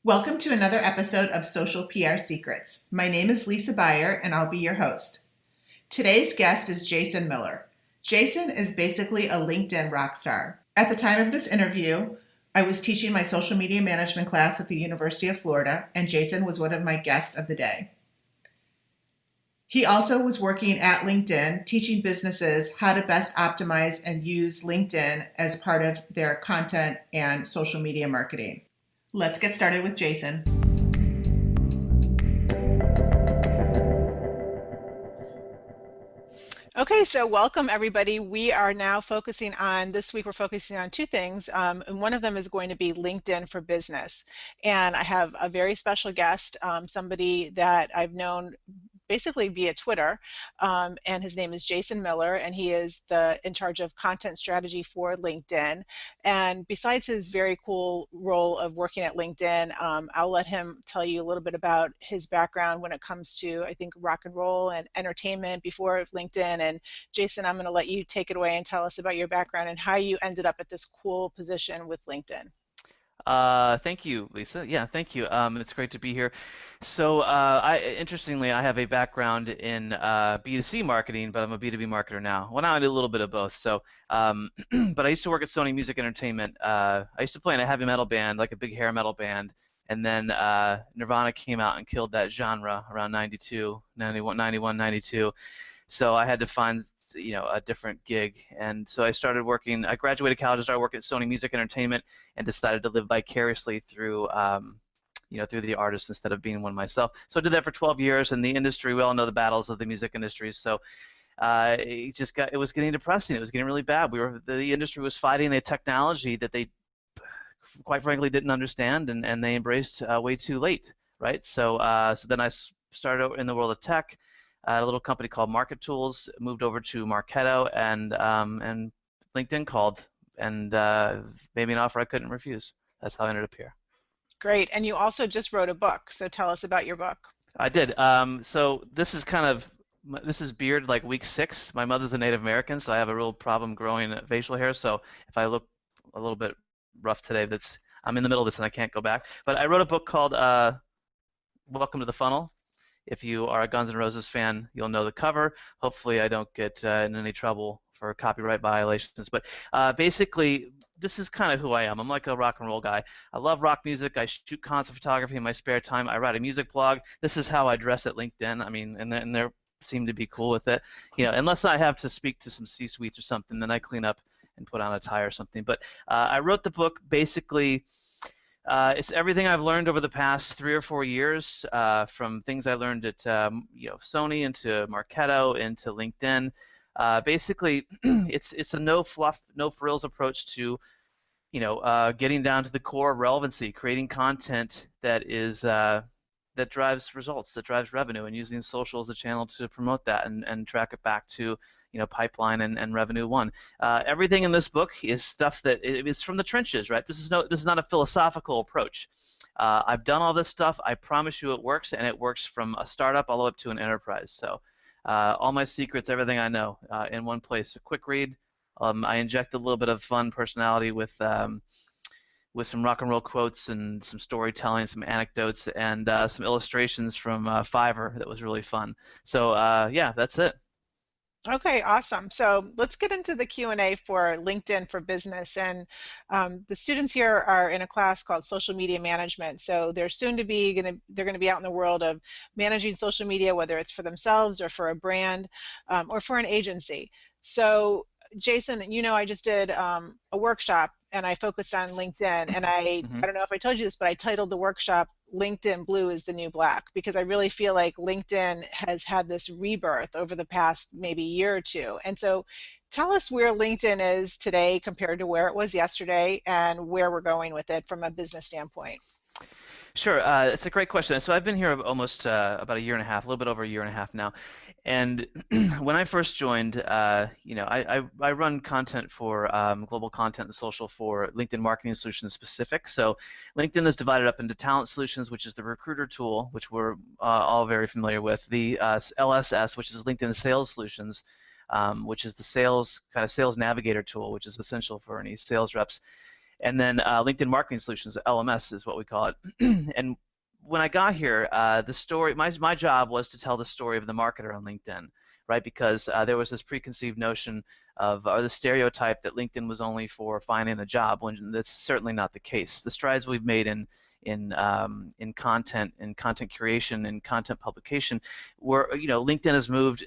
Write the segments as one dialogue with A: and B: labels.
A: Welcome to another episode of Social PR Secrets. My name is Lisa Beyer, and I'll be your host. Today's guest is Jason Miller. Jason is basically a LinkedIn rock star. At the time of this interview, I was teaching my social media management class at the University of Florida, and Jason was one of my guests of the day. He also was working at LinkedIn, teaching businesses how to best optimize and use LinkedIn as part of their content and social media marketing. Let's get started with Jason.
B: Okay, so welcome everybody. We are now focusing on, this week we're focusing on two things, and one of them is going to be LinkedIn for Business. And I have a very special guest, somebody that I've known basically via Twitter, and his name is Jason Miller, and he is in charge of content strategy for LinkedIn. And besides his very cool role of working at LinkedIn, I'll let him tell you a little bit about his background when it comes to, I think, rock and roll and entertainment before LinkedIn. And Jason, I'm going to let you take it away and tell us about your background and how you ended up at this cool position with LinkedIn.
C: Thank you, Lisa. Yeah, thank you. It's great to be here. So, interestingly, I have a background in B2C marketing, but I'm a B2B marketer now. Well, now I do a little bit of both. So, but I used to work at Sony Music Entertainment. I used to play in a heavy metal band, like a big hair metal band, and then Nirvana came out and killed that genre around 92, 91, 91, 92. So I had to find a different gig, and so I started working. I graduated college, started working at Sony Music Entertainment, and decided to live vicariously through through the artist instead of being one myself. So I did that for 12 years in the industry. We all know the battles of the music industry. So it was getting depressing. It was getting really bad. The industry was fighting a technology that they quite frankly didn't understand, and they embraced way too late, right? So then I started in the world of tech. A little company called Market Tools, moved over to Marketo, and LinkedIn called and made me an offer I couldn't refuse. That's how I ended up here.
B: Great, and you also just wrote a book, so tell us about your book.
C: I did. So this is beard like week 6. My mother's a Native American, so I have a real problem growing facial hair. So if I look a little bit rough today, I'm in the middle of this and I can't go back. But I wrote a book called Welcome to the Funnel. If you are a Guns N' Roses fan, you'll know the cover. Hopefully I don't get in any trouble for copyright violations. But basically, this is kind of who I am. I'm like a rock and roll guy. I love rock music. I shoot concert photography in my spare time. I write a music blog. This is how I dress at LinkedIn. I mean, and they seem to be cool with it. Unless I have to speak to some C-suites or something, then I clean up and put on a tie or something. But I wrote the book basically. It's everything I've learned over the past 3 or 4 years, from things I learned at Sony into Marketo into LinkedIn. Basically, it's a no fluff, no frills approach to getting down to the core of relevancy, creating content that drives results, that drives revenue, and using social as a channel to promote that and track it back to pipeline and revenue one. Everything in this book is stuff that it's from the trenches, right? This is not a philosophical approach. I've done all this stuff. I promise you it works, and it works from a startup all the way up to an enterprise. So all my secrets, everything I know, in one place. A quick read. I inject a little bit of fun personality with some rock and roll quotes and some storytelling, some anecdotes, and some illustrations from Fiverr that was really fun. So yeah, that's it.
B: Okay, awesome. So let's get into the Q&A for LinkedIn for Business. And the students here are in a class called Social Media Management. So they're they're going to be out in the world of managing social media, whether it's for themselves or for a brand or for an agency. So Jason, I just did a workshop and I focused on LinkedIn, and I don't know if I told you this, but I titled the workshop LinkedIn Blue is the New Black, because I really feel like LinkedIn has had this rebirth over the past maybe year or two. And so tell us where LinkedIn is today compared to where it was yesterday and where we're going with it from a business standpoint.
C: Sure, it's a great question. So I've been here almost about a year and a half, a little bit over a year and a half now. And when I first joined, I run content for global content and social for LinkedIn Marketing Solutions specific. So LinkedIn is divided up into Talent Solutions, which is the recruiter tool, which we're all very familiar with, the LSS, which is LinkedIn Sales Solutions, which is the sales navigator tool, which is essential for any sales reps. and then LinkedIn Marketing Solutions, LMS is what we call it. And when I got here, the story, my job was to tell the story of the marketer on LinkedIn, right? Because there was this preconceived notion of, or the stereotype that LinkedIn was only for finding a job, when that's certainly not the case. The strides we've made in content and content creation and content publication, where LinkedIn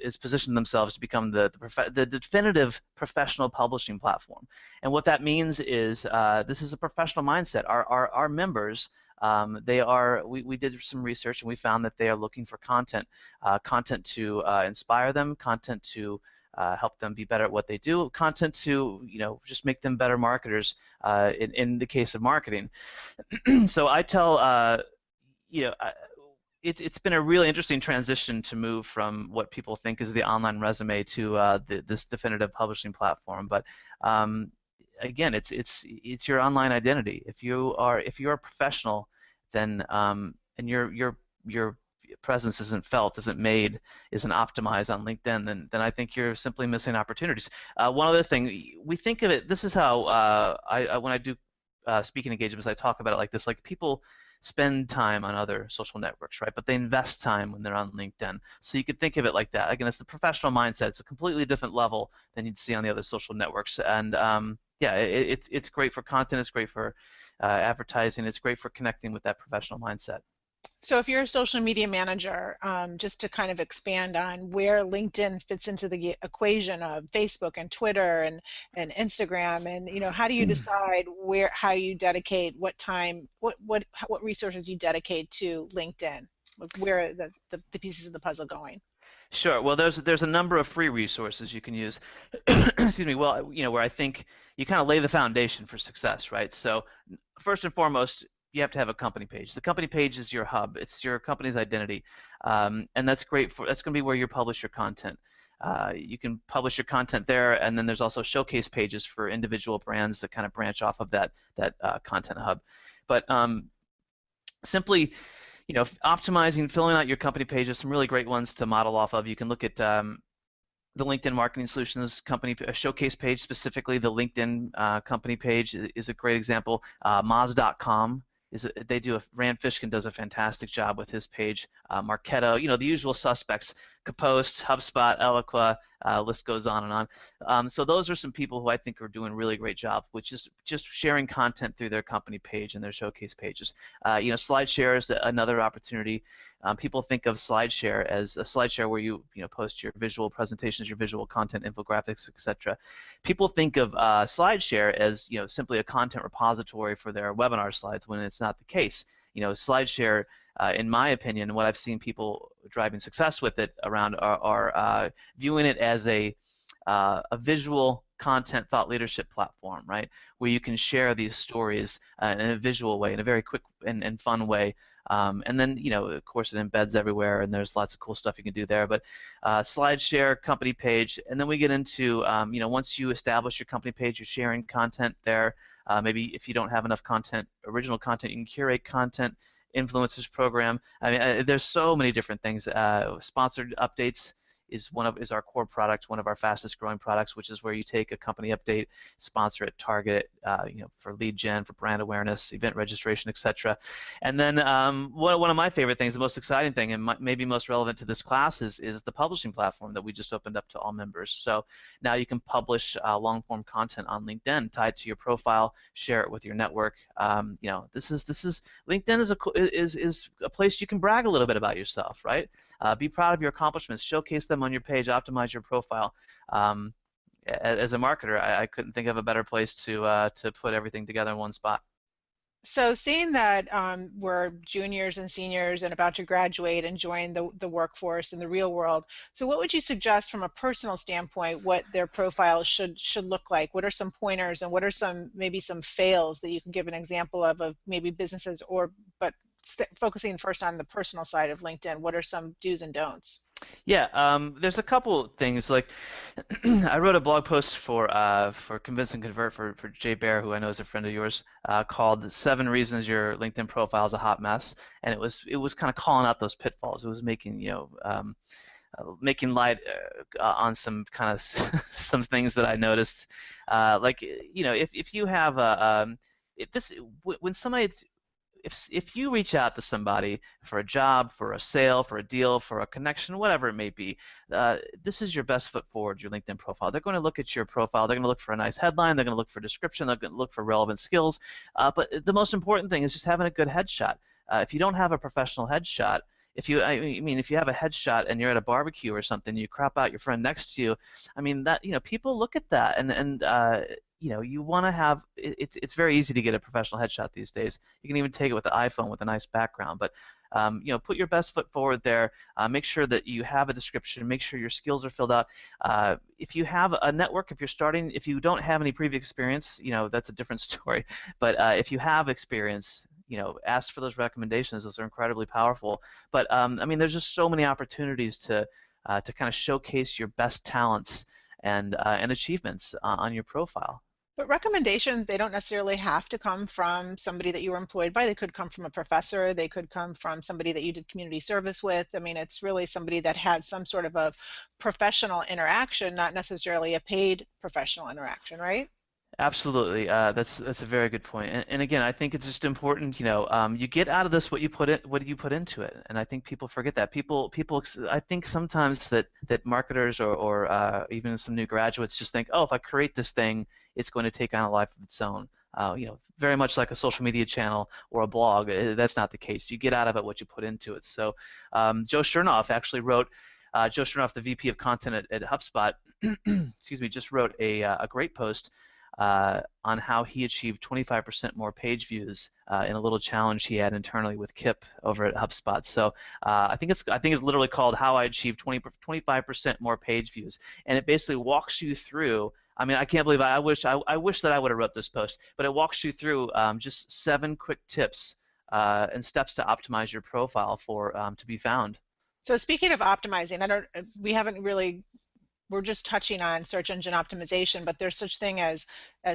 C: has positioned themselves to become the definitive professional publishing platform. And what that means is this is a professional mindset. Our members, we did some research and we found that they are looking for content to inspire them, content to help them be better at what they do, content to just make them better marketers in the case of marketing. So I tell it's been a really interesting transition to move from what people think is the online resume to this definitive publishing platform. But again, it's your online identity. If you're a professional, then and your presence isn't felt, isn't made, isn't optimized on LinkedIn, then I think you're simply missing opportunities. One other thing, we think of it. This is how when I do speaking engagements, I talk about it like this: like people spend time on other social networks, right? But they invest time when they're on LinkedIn. So you could think of it like that. Again, it's the professional mindset. It's a completely different level than you'd see on the other social networks. And yeah, it's great for content. It's great for advertising. It's great for connecting with that professional mindset.
B: So if you're a social media manager, just to kind of expand on where LinkedIn fits into the equation of Facebook and Twitter and Instagram, and how do you decide how you dedicate, what time, what resources you dedicate to LinkedIn? Where are the pieces of the puzzle going?
C: Sure. Well, there's a number of free resources you can use. Excuse me. Well, where I think you kind of lay the foundation for success, right? So first and foremost, you have to have a company page. The company page is your hub. It's your company's identity, and that's great that's going to be where you publish your content. You can publish your content there, and then there's also showcase pages for individual brands that kind of branch off of that content hub. But simply, optimizing, filling out your company pages, some really great ones to model off of. You can look at the LinkedIn Marketing Solutions company showcase page, specifically the LinkedIn company page is a great example. Moz.com. Rand Fishkin does a fantastic job with his page. Marketo, the usual suspects. Kapost, HubSpot, Eloqua, list goes on and on. So those are some people who I think are doing a really great job, which is just sharing content through their company page and their showcase pages. SlideShare is another opportunity. People think of SlideShare as a SlideShare where you post your visual presentations, your visual content, infographics, etc. People think of SlideShare as simply a content repository for their webinar slides, when it's not the case. SlideShare, in my opinion, and what I've seen people driving success with it around are viewing it as a visual content thought leadership platform, right? Where you can share these stories in a visual way, in a very quick and fun way. And then, of course, it embeds everywhere, and there's lots of cool stuff you can do there. But SlideShare, company page, and then we get into, once you establish your company page, you're sharing content there. Maybe if you don't have enough content, original content, you can curate content, influencers program. I mean, there's so many different things. Sponsored updates is our core product, one of our fastest growing products, which is where you take a company update, sponsor it, target it, for lead gen, for brand awareness, event registration, etc. And then one of my favorite things, the most exciting thing, and maybe most relevant to this class, is the publishing platform that we just opened up to all members. So now you can publish long form content on LinkedIn tied to your profile, share it with your network. This is LinkedIn is a place you can brag a little bit about yourself, right? Be proud of your accomplishments, showcase them on your page, optimize your profile. As a marketer, I couldn't think of a better place to put everything together in one spot.
B: So seeing that we're juniors and seniors and about to graduate and join the workforce in the real world, so what would you suggest from a personal standpoint what their profile should look like? What are some pointers, and what are maybe some fails that you can give an example of maybe businesses, but focusing first on the personal side of LinkedIn, what are some do's and don'ts?
C: Yeah, there's a couple things. Like I wrote a blog post for Convince and Convert for Jay Baer, who I know is a friend of yours, called 7 Reasons Your LinkedIn Profile is a Hot Mess, and it was kind of calling out those pitfalls. It was making making light on some kind of some things that I noticed. If you have when somebody, if you reach out to somebody for a job, for a sale, for a deal, for a connection, whatever it may be, this is your best foot forward, your LinkedIn profile. They're going to look at your profile. They're going to look for a nice headline. They're going to look for description. They're going to look for relevant skills. But the most important thing is just having a good headshot. If you don't have a professional headshot, if you have a headshot and you're at a barbecue or something, you crop out your friend next to you, people look at that, and you want to have, it's very easy to get a professional headshot these days. You can even take it with the iPhone with a nice background, but put your best foot forward there. Make sure that you have a description. Make sure your skills are filled out. If you have a network, if you don't have any previous experience, that's a different story. But if you have experience, ask for those recommendations. Those are incredibly powerful. But there's just so many opportunities to kind of showcase your best talents and achievements on your profile.
B: But recommendations, they don't necessarily have to come from somebody that you were employed by. They could come from a professor. They could come from somebody that you did community service with. It's really somebody that had some sort of a professional interaction, not necessarily a paid professional interaction, right?
C: Absolutely, that's a very good point. And again, I think it's just important. You get out of this what you put into it, and I think people forget that. I think sometimes that marketers or even some new graduates just think, oh, if I create this thing, it's going to take on a life of its own. Very much like a social media channel or a blog. That's not the case. You get out of it what you put into it. So Joe Chernoff actually wrote. Joe Chernoff, the VP of Content at HubSpot, just wrote a great post on how he achieved 25% more page views in a little challenge he had internally with Kip over at HubSpot. So I think it's literally called "How I Achieved 25% More Page Views," and it basically walks you through. I can't believe I wish that I would have wrote this post, but it walks you through just 7 quick tips and steps to optimize your profile for to be found.
B: So speaking of optimizing, we're just touching on search engine optimization, but there's such thing as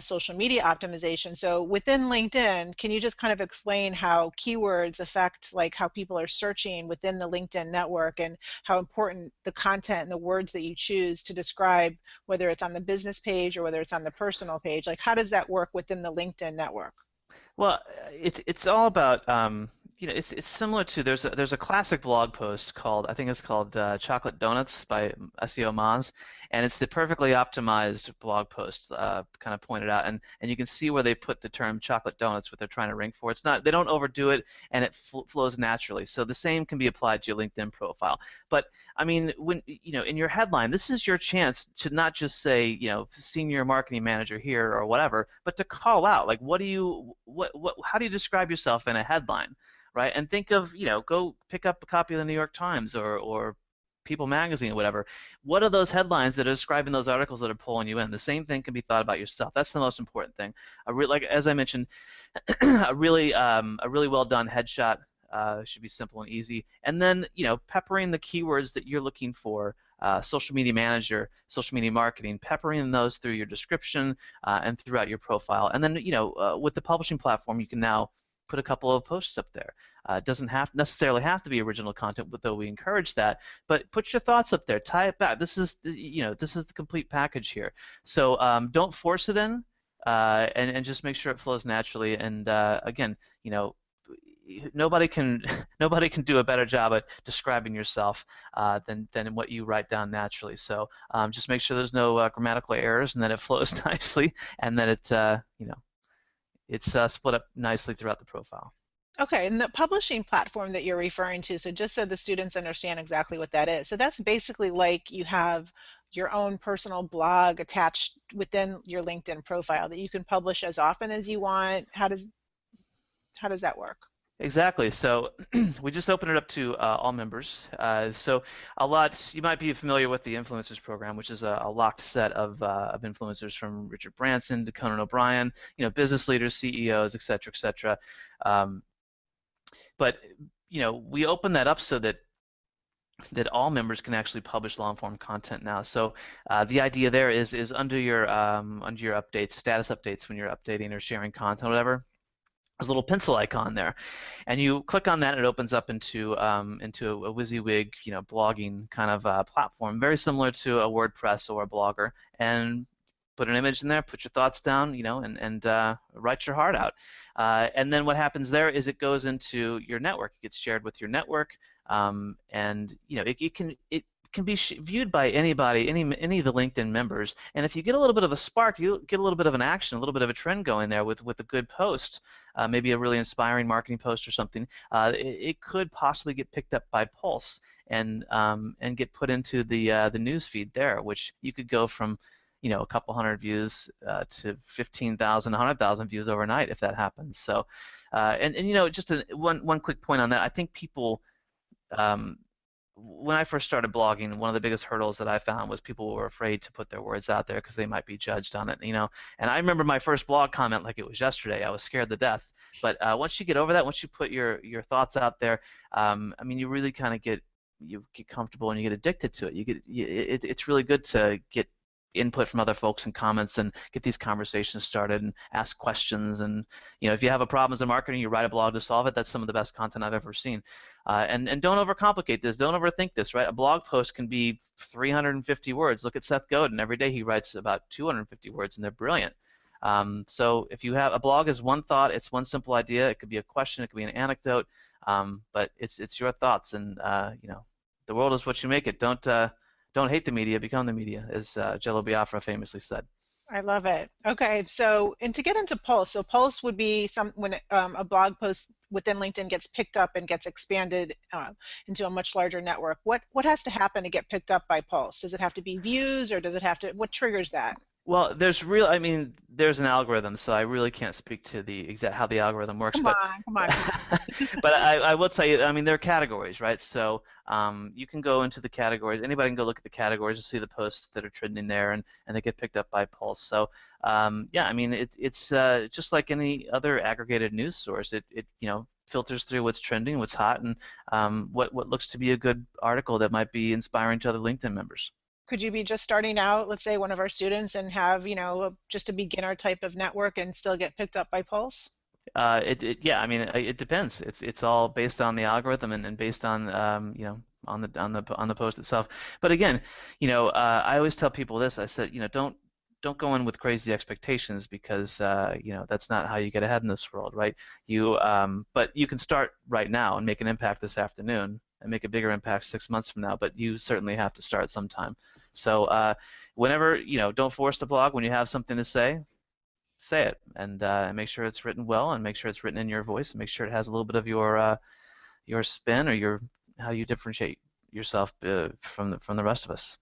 B: social media optimization. So within LinkedIn, can you just kind of explain how keywords affect how people are searching within the LinkedIn network, and how important the content and the words that you choose to describe, whether it's on the business page or whether it's on the personal page, how does that work within the LinkedIn network?
C: Well, it's all about it's similar to there's a classic blog post called Chocolate Donuts by SEO Moz, and it's the perfectly optimized blog post kind of pointed out, and you can see where they put the term chocolate donuts, what they're trying to rank for. They don't overdo it, and it flows naturally. So the same can be applied to your LinkedIn profile. But when in your headline, this is your chance to not just say senior marketing manager here or whatever, but to call out how do you describe yourself in a headline? Right, and think of, go pick up a copy of the New York Times or People Magazine or whatever. What are those headlines that are describing those articles that are pulling you in? The same thing can be thought about yourself. That's the most important thing. As I mentioned, a really well done headshot should be simple and easy. And then, peppering the keywords that you're looking for. Social media manager, social media marketing, peppering those through your description and throughout your profile. And then, with the publishing platform, you can now put a couple of posts up there. It doesn't necessarily have to be original content, but though we encourage that. But put your thoughts up there. Tie it back. This is the complete package here. So don't force it in, and just make sure it flows naturally. And again, nobody can do a better job at describing yourself than what you write down naturally. So just make sure there's no grammatical errors, and that it flows nicely, and that it it's split up nicely throughout the profile.
B: Okay, and the publishing platform that you're referring to, so just so the students understand exactly what that is. So that's basically like you have your own personal blog attached within your LinkedIn profile that you can publish as often as you want. How does that work?
C: Exactly. So we just opened it up to all members. So you might be familiar with the Influencers Program, which is a locked set of influencers from Richard Branson to Conan O'Brien, business leaders, CEOs, et cetera, et cetera. But we open that up so that all members can actually publish long-form content now. So the idea there is under your updates, status updates, when you're updating or sharing content, whatever. There's a little pencil icon there, and you click on that, and it opens up into a WYSIWYG, blogging kind of platform, very similar to a WordPress or a Blogger. And put an image in there, put your thoughts down, and write your heart out. And then what happens there is it goes into your network. It gets shared with your network, and it can be viewed by anybody, any of the LinkedIn members. And if you get a little bit of a spark, you get a little bit of an action, a little bit of a trend going there with a good post, maybe a really inspiring marketing post or something. It could possibly get picked up by Pulse and get put into the news feed there, which you could go from a couple hundred views to 15,000, 100,000 views overnight if that happens. So, just one quick point on that. I think people. When I first started blogging, one of the biggest hurdles that I found was people were afraid to put their words out there because they might be judged on it, And I remember my first blog comment like it was yesterday. I was scared to death. But once you get over that, once you put your thoughts out there, you really kind of get comfortable and you get addicted to it. It's really good to get input from other folks and comments and get these conversations started and ask questions. And if you have a problem as a marketer, you write a blog to solve it. That's some of the best content I've ever seen. And don't overcomplicate this. Don't overthink this, right? A blog post can be 350 words. Look at Seth Godin. Every day he writes about 250 words, and they're brilliant. So if you have a blog is one thought, it's one simple idea. It could be a question, it could be an anecdote, but it's your thoughts. And the world is what you make it. Don't hate the media, become the media, as Jello Biafra famously said.
B: I love it. Okay, so and to get into Pulse, so Pulse would be when a blog post within LinkedIn gets picked up and gets expanded into a much larger network. What has to happen to get picked up by Pulse? Does it have to be views, or does it have to? What triggers that?
C: Well, there's an algorithm, so I really can't speak to the exact how the algorithm works.
B: Come on.
C: But I will tell you, there are categories, right? So you can go into the categories. Anybody can go look at the categories and see the posts that are trending there, and they get picked up by Pulse. So it's just like any other aggregated news source. It filters through what's trending, what's hot, and what looks to be a good article that might be inspiring to other LinkedIn members.
B: Could you be just starting out, let's say one of our students, and have just a beginner type of network and still get picked up by Pulse?
C: It depends. It's all based on the algorithm and based on on the post itself. But again, I always tell people this. I said, don't go in with crazy expectations because that's not how you get ahead in this world, right? But you can start right now and make an impact this afternoon and make a bigger impact 6 months from now. But you certainly have to start sometime. So whenever don't force the blog. When you have something to say it, and make sure it's written well, and make sure it's written in your voice, and make sure it has a little bit of your spin or how you differentiate yourself from the rest of us.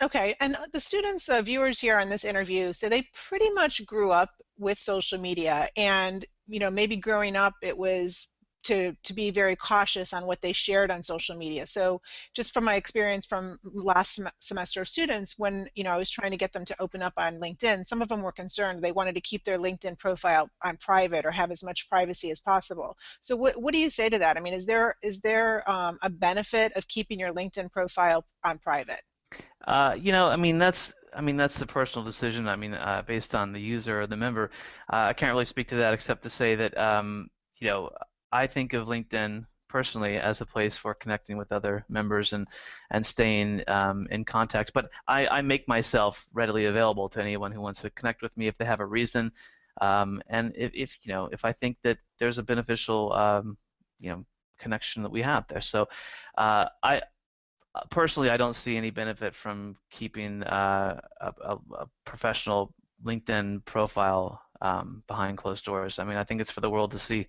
B: Okay, and the students, viewers here on this interview, so they pretty much grew up with social media, and maybe growing up it was to be very cautious on what they shared on social media. So just from my experience from last semester of students, when I was trying to get them to open up on LinkedIn, some of them were concerned. They wanted to keep their LinkedIn profile on private or have as much privacy as possible. So what do you say to that? I mean, is there a benefit of keeping your LinkedIn profile on private?
C: That's the personal decision. Based on the user or the member. I can't really speak to that except to say that I think of LinkedIn personally as a place for connecting with other members and staying in contact. But I make myself readily available to anyone who wants to connect with me if they have a reason, and if I think that there's a beneficial connection that we have there. So I personally I don't see any benefit from keeping a professional LinkedIn profile behind closed doors. I think it's for the world to see.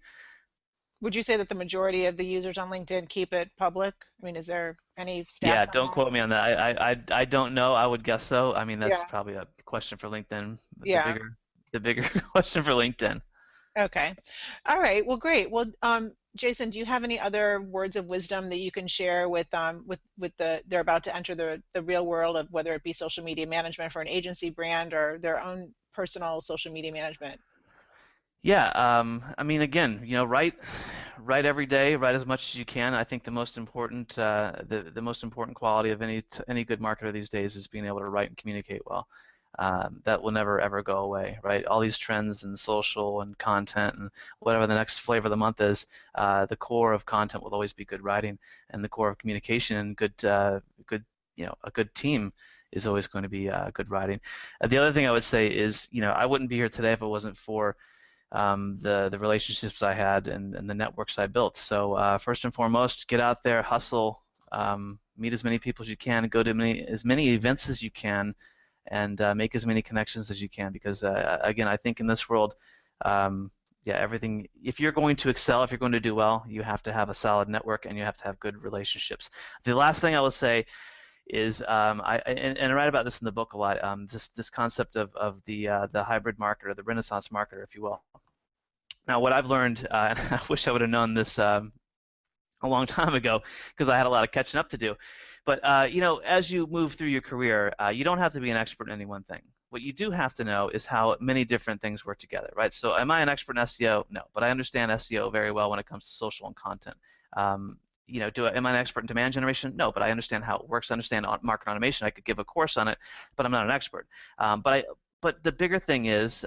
B: Would you say that the majority of the users on LinkedIn keep it public? Is there any stats?
C: Yeah,
B: on
C: don't
B: that?
C: quote me on that. I don't know. I would guess so. That's probably a question for LinkedIn.
B: Yeah.
C: The bigger question for LinkedIn.
B: Okay. All right. Well, great. Well, Jason, do you have any other words of wisdom that you can share with they're about to enter the real world of whether it be social media management for an agency brand or their own personal social media management?
C: Yeah, again, write every day, write as much as you can. I think the most important, the most important quality of any good marketer these days is being able to write and communicate well. That will never ever go away, right? All these trends in social and content and whatever the next flavor of the month is, the core of content will always be good writing, and the core of communication and a good team is always going to be good writing. The other thing I would say is, I wouldn't be here today if it wasn't for the relationships I had and the networks I built. So first and foremost, get out there, hustle, meet as many people as you can, go to as many events as you can, and make as many connections as you can. Because again, I think in this world, everything. If you're going to excel, if you're going to do well, you have to have a solid network and you have to have good relationships. The last thing I will say is I write about this in the book a lot. This concept of the hybrid marketer, the Renaissance marketer, if you will. Now, what I've learned, and I wish I would have known this a long time ago, because I had a lot of catching up to do. But as you move through your career, you don't have to be an expert in any one thing. What you do have to know is how many different things work together, right? So, am I an expert in SEO? No, but I understand SEO very well when it comes to social and content. Am I an expert in demand generation? No, but I understand how it works. I understand market automation. I could give a course on it, but I'm not an expert. But the bigger thing is,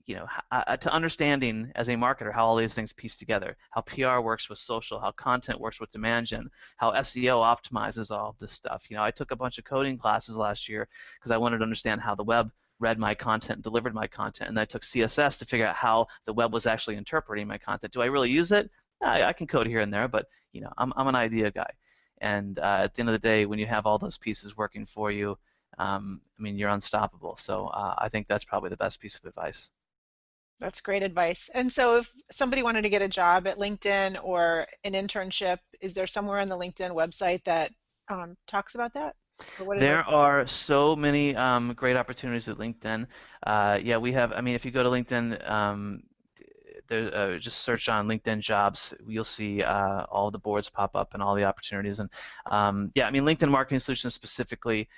C: to understanding as a marketer how all these things piece together, how PR works with social, how content works with demand gen, how SEO optimizes all of this stuff. I took a bunch of coding classes last year because I wanted to understand how the web read my content, delivered my content, and I took CSS to figure out how the web was actually interpreting my content. Do I really use it? I can code here and there, but I'm an idea guy. And at the end of the day, when you have all those pieces working for you, you're unstoppable. So I think that's probably the best piece of advice.
B: That's great advice. And so if somebody wanted to get a job at LinkedIn or an internship, is there somewhere on the LinkedIn website that talks about that?
C: There are so many great opportunities at LinkedIn. We have, if you go to LinkedIn, just search on LinkedIn jobs, you'll see all the boards pop up and all the opportunities. And LinkedIn Marketing Solutions specifically,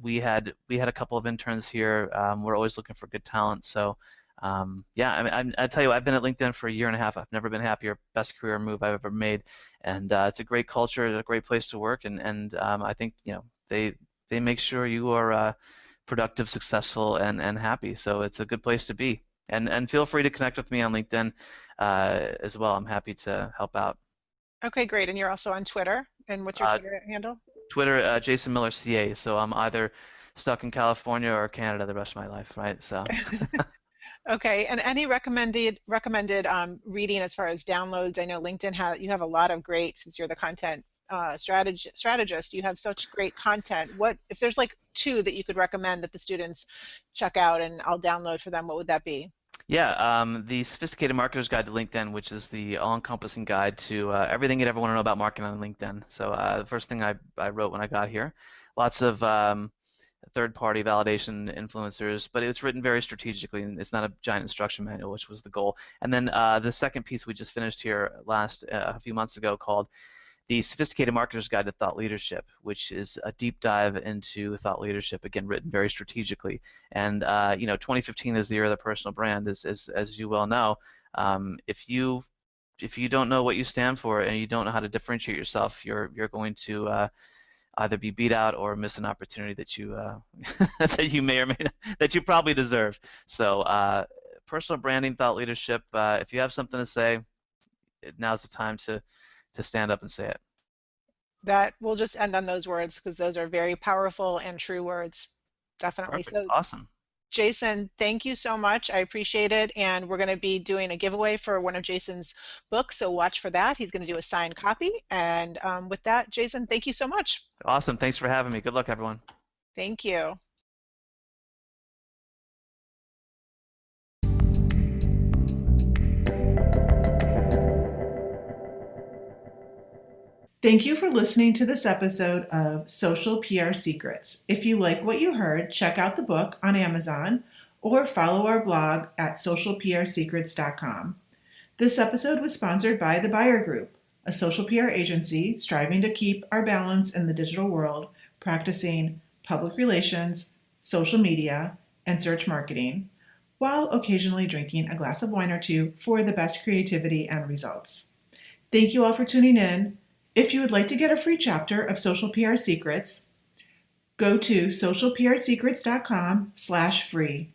C: we had a couple of interns here. We're always looking for good talent. So I tell you, I've been at LinkedIn for a year and a half. I've never been happier. Best career move I've ever made, and it's a great culture, it's a great place to work, and I think they make sure you are productive, successful, and happy. So it's a good place to be. And feel free to connect with me on LinkedIn as well. I'm happy to help out.
B: Okay, great. And you're also on Twitter. And what's your Twitter handle?
C: Twitter, Jason Miller CA. So I'm either stuck in California or Canada the rest of my life, right? So.
B: Okay, and any recommended reading as far as downloads? I know LinkedIn you have a lot of great, since you're the content strategist, you have such great content. What if there's like 2 that you could recommend that the students check out and I'll download for them? What would that be?
C: Yeah, the Sophisticated Marketer's Guide to LinkedIn, which is the all-encompassing guide to everything you'd ever want to know about marketing on LinkedIn. So the first thing I wrote when I got here, lots of third-party validation influencers, but it's written very strategically, and it's not a giant instruction manual, which was the goal. And then the second piece we just finished here a few months ago, called The Sophisticated Marketer's Guide to Thought Leadership, which is a deep dive into thought leadership, again, written very strategically. And 2015 is the year of the personal brand, as you well know. If you don't know what you stand for and you don't know how to differentiate yourself, you're going to either be beat out or miss an opportunity that you that you may or may not, that you probably deserve. So personal branding, thought leadership. If you have something to say, now's the time to stand up and say it.
B: That we'll just end on those words, because those are very powerful and true words. Definitely.
C: Perfect. So awesome.
B: Jason, thank you so much. I appreciate it. And we're going to be doing a giveaway for one of Jason's books, so watch for that. He's going to do a signed copy. And with that, Jason, thank you so much.
C: Awesome. Thanks for having me. Good luck, everyone.
B: Thank you.
A: Thank you for listening to this episode of Social PR Secrets. If you like what you heard, check out the book on Amazon or follow our blog at socialprsecrets.com. This episode was sponsored by The Buyer Group, a social PR agency striving to keep our balance in the digital world, practicing public relations, social media, and search marketing, while occasionally drinking a glass of wine or two for the best creativity and results. Thank you all for tuning in. If you would like to get a free chapter of Social PR Secrets, go to socialprsecrets.com/free.